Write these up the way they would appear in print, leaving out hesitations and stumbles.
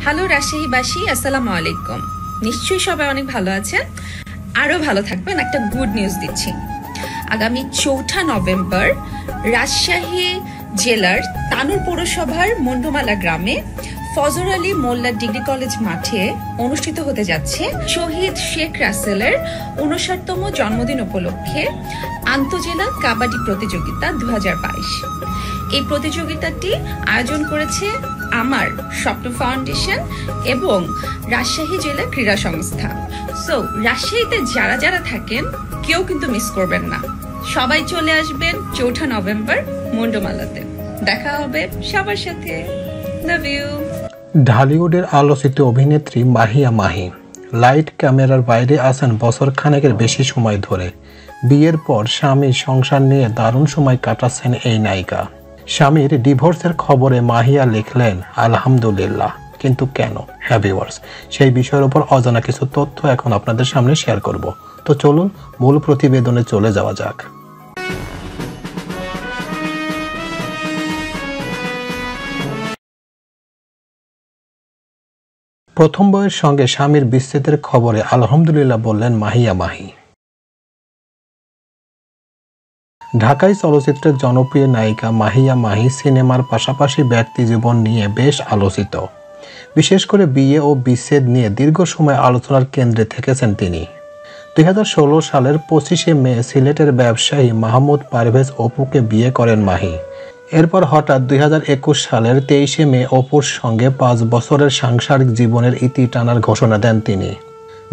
Hello রাজশাহীবাসী, আসসালামু আলাইকুম। নিশ্চয়ই সবাই অনেক ভালো আছেন, আরও ভালো থাকবেন। একটা গুড নিউজ দিচ্ছি। আগামী 4 নভেম্বর রাজশাহী জেলার তানোর পৌরসভার মন্ডমালা গ্রামে ফজর আলী মোল্লা ডিগ্রি কলেজ মাঠে অনুষ্ঠিত হতে যাচ্ছে শহীদ শেখ রাসেলের 59তম জন্মদিন উপলক্ষে আন্তজেলা কাবাডি প্রতিযোগিতা 2022। এই প্রতিযোগিতাটি আয়োজন করেছে আমার স্বপ্ন ফাউন্ডেশন এবং রাজশাহী জেলা ক্রীড়া সংস্থা। সো রাজশাহীতে যারা যারা থাকেন কেউ কিন্তু মিস করবেন না, সবাই চলে আসবেন 4 নভেম্বর মন্ডমালাতে। দেখা হবে সবার সাথে। Love you. ঢালিউডের আলোচিত অভিনেত্রী মাহিয়া মাহি লাইট ক্যামেরার বাইরে আছেন বছর খানেকের বেশি সময় ধরে। বিয়ের পর স্বামীর সংসার নিয়ে দারুণ সময় কাটাচ্ছেন এই নায়িকা। স্বামীর ডিভোর্সের খবরে মাহিয়া লিখলেন আলহামদুলিল্লাহ, কিন্তু কেন? হ্যাঁ ভিউয়ার্স, সেই বিষয়ের উপর অজানা কিছু তথ্য এখন আপনাদের সামনে শেয়ার করব। তো চলুন মূল প্রতিবেদনে চলে যাওয়া যাক। প্রথম বউয়ের সঙ্গে স্বামীর বিচ্ছেদের খবরে আলহামদুলিল্লাহ বললেন মাহিয়া মাহি। ঢাকাই চলচ্চিত্রের জনপ্রিয় নায়িকা মাহিয়া মাহি সিনেমার পাশাপাশি ব্যক্তি জীবন নিয়ে বেশ আলোচিত। বিশেষ করে বিয়ে ও বিচ্ছেদ নিয়ে দীর্ঘ সময় আলোচনার কেন্দ্রে থেকেছেন তিনি। 2016 সালের 25শে মে সিলেটের ব্যবসায়ী মাহমুদ পারভেজ অপুকে বিয়ে করেন মাহি। এরপর হঠাৎ 2021 সালের 23শে মে অপুর সঙ্গে 5 বছরের সাংসারিক জীবনের ইতি টানার ঘোষণা দেন তিনি।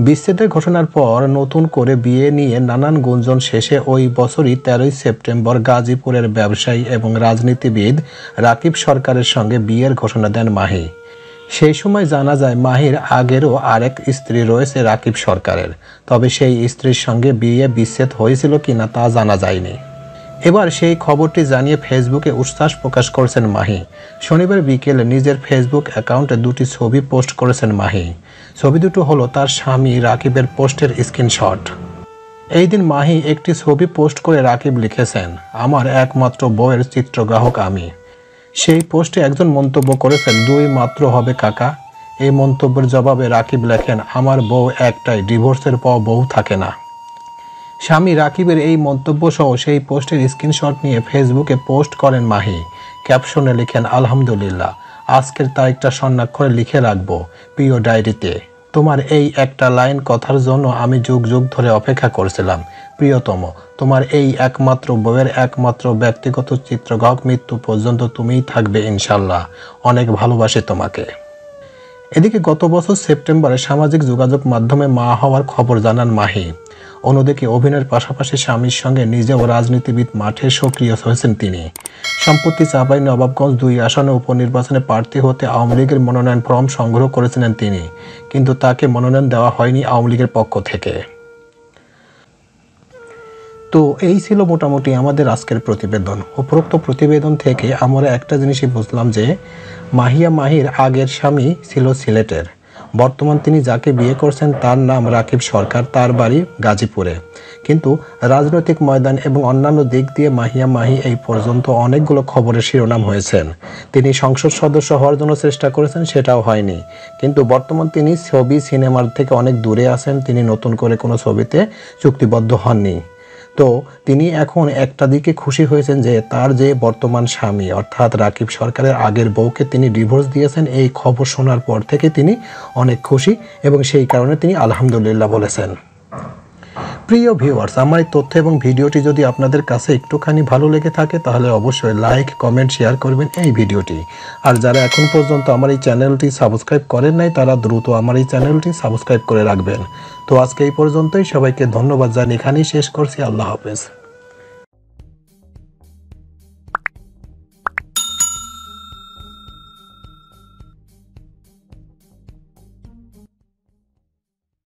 বিচ্ছেদের ঘোষণার পর নতুন করে বিয়ে নিয়ে নানান গুঞ্জন শেষে ওই বছরই 13 সেপ্টেম্বর গাজীপুরের ব্যবসায়ী এবং রাজনীতিবিদ রাকিব সরকারের সঙ্গে বিয়ের ঘোষণা দেন মাহি। সেই সময় জানা যায় মাহির আগেরও আরেক স্ত্রী রয়েছে রাকিব সরকারের, তবে সেই স্ত্রীর সঙ্গে বিয়ে বিচ্ছেদ হয়েছিল কিনা তা জানা যায়নি। এবার সেই খবরটি জানিয়ে ফেসবুকে উচ্ছ্বাস প্রকাশ করেছেন মাহি। শনিবার বিকেলে নিজের ফেসবুক অ্যাকাউন্টে 2টি ছবি পোস্ট করেছেন মাহি। ছবি দুটো হলো তার স্বামী রাকিবের পোস্টের স্ক্রিনশট। এই দিন মাহি একটি ছবি পোস্ট করে রাকিব লিখেছেন, আমার একমাত্র বউয়ের চিত্রগ্রাহক আমি। সেই পোস্টে একজন মন্তব্য করেছেন, 2 মাত্র হবে কাকা। এই মন্তব্যের জবাবে রাকিব লেখেন, আমার বউ একটাই, ডিভোর্সের পর বউ থাকে না। স্বামী রাকিবের এই মন্তব্য সহ সেই পোস্টের স্ক্রিনশট নিয়ে ফেসবুকে পোস্ট করেন মাহি। ক্যাপশনে লিখেন, আলহামদুলিল্লাহ, আজকের তারিখটা স্বর্ণাক্ষরে লিখে রাখবো প্রিয় ডায়েরিতে। তোমার এই একটা লাইন কথার জন্য আমি যুগ যুগ ধরে অপেক্ষা করছিলাম। প্রিয়তম, তোমার এই একমাত্র বউয়ের একমাত্র ব্যক্তিগত চিত্রগ্রাহক, মৃত্যু পর্যন্ত তুমিই থাকবে ইনশাল্লাহ। অনেক ভালোবাসি তোমাকে। এদিকে গত বছর সেপ্টেম্বরে সামাজিক যোগাযোগ মাধ্যমে মা হওয়ার খবর জানান মাহি। অন্যদিকে অভিনয়ের পাশাপাশি স্বামীর সঙ্গে নিজেও রাজনীতিবিদ মাঠে সক্রিয় হয়েছেন তিনি। সম্প্রতি চাঁপাইনবাবগঞ্জ 2 আসনে উপনির্বাচনে প্রার্থী হতে আওয়ামী লীগের মনোনয়ন ফর্ম সংগ্রহ করেছিলেন তিনি, কিন্তু তাকে মনোনয়ন দেওয়া হয়নি আওয়ামী লীগের পক্ষ থেকে। তো এই ছিল মোটামুটি আমাদের আজকের প্রতিবেদন। উপরোক্ত প্রতিবেদন থেকে আমরা একটা জিনিসই বুঝলাম যে মাহিয়া মাহির আগের স্বামী ছিল সিলেটের, বর্তমান তিনি যাকে বিয়ে করছেন তার নাম রাকিব সরকার, তার বাড়ি গাজীপুরে। কিন্তু রাজনৈতিক ময়দান এবং অন্যান্য দিক দিয়ে মাহিয়া মাহি এই পর্যন্ত অনেকগুলো খবরের শিরোনাম হয়েছেন। তিনি সংসদ সদস্য হওয়ার জন্য চেষ্টা করেছেন, সেটাও হয়নি। কিন্তু বর্তমান তিনি ছবি সিনেমার থেকে অনেক দূরে আছেন, তিনি নতুন করে কোনো ছবিতে চুক্তিবদ্ধ হননি। তো তিনি এখন একটা দিকে খুশি হয়েছেন যে তার যে বর্তমান স্বামী অর্থাৎ রাকিব সরকারের আগের বউকে তিনি ডিভোর্স দিয়েছেন। এই খবর শোনার পর থেকে তিনি অনেক খুশি এবং সেই কারণে তিনি আলহামদুলিল্লাহ বলেছেন। প্রিয় ভিউয়ার্স, আমার এই তথ্য এবং ভিডিওটি যদি আপনাদের কাছে একটুখানি ভালো লেগে থাকে তাহলে অবশ্যই লাইক, কমেন্ট, শেয়ার করবেন এই ভিডিওটি। আর যারা এখন পর্যন্ত আমার এই চ্যানেলটি সাবস্ক্রাইব করেন নাই তারা দ্রুত আমার এই চ্যানেলটি সাবস্ক্রাইব করে রাখবেন। তো আজকে এই পর্যন্তই, সবাইকে ধন্যবাদ জানিয়ে এখানেই শেষ করছি। আল্লাহ হাফেজ।